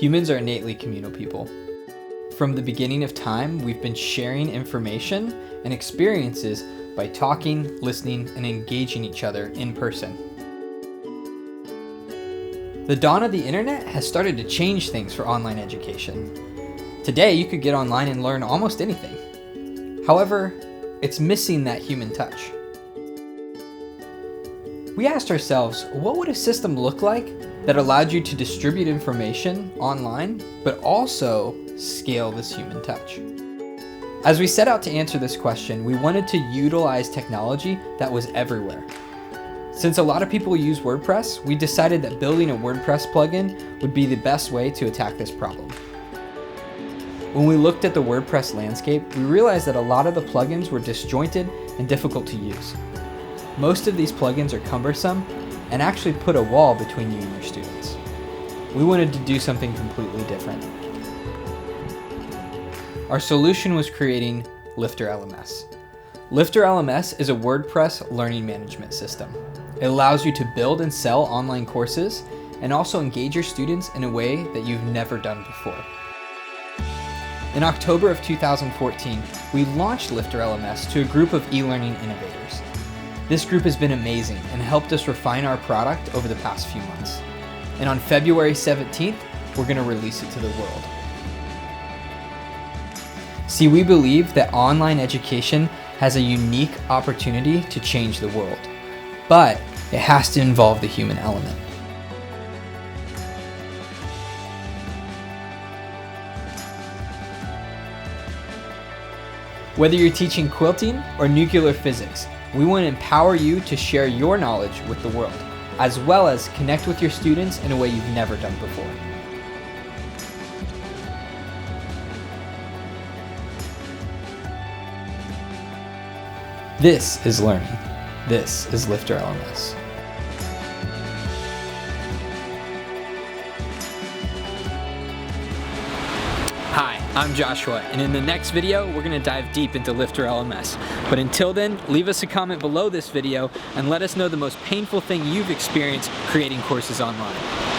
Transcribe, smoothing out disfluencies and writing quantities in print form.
Humans are innately communal people. From the beginning of time, we've been sharing information and experiences by talking, listening, and engaging each other in person. The dawn of the internet has started to change things for online education. Today, you could get online and learn almost anything. However, it's missing that human touch. We asked ourselves, what would a system look like that allowed you to distribute information online, but also scale this human touch? As we set out to answer this question, we wanted to utilize technology that was everywhere. Since a lot of people use WordPress, we decided that building a WordPress plugin would be the best way to attack this problem. When we looked at the WordPress landscape, we realized that a lot of the plugins were disjointed and difficult to use. Most of these plugins are cumbersome and actually put a wall between you and your students. We wanted to do something completely different. Our solution was creating LifterLMS. LifterLMS is a WordPress learning management system. It allows you to build and sell online courses and also engage your students in a way that you've never done before. In October of 2014, we launched LifterLMS to a group of e-learning innovators. This group has been amazing and helped us refine our product over the past few months. And on February 17th, we're going to release it to the world. See, we believe that online education has a unique opportunity to change the world, but it has to involve the human element. Whether you're teaching quilting or nuclear physics, we want to empower you to share your knowledge with the world, as well as connect with your students in a way you've never done before. This is learning. This is LifterLMS. Hi, I'm Joshua, and in the next video, we're going to dive deep into LifterLMS. But until then, leave us a comment below this video and let us know the most painful thing you've experienced creating courses online.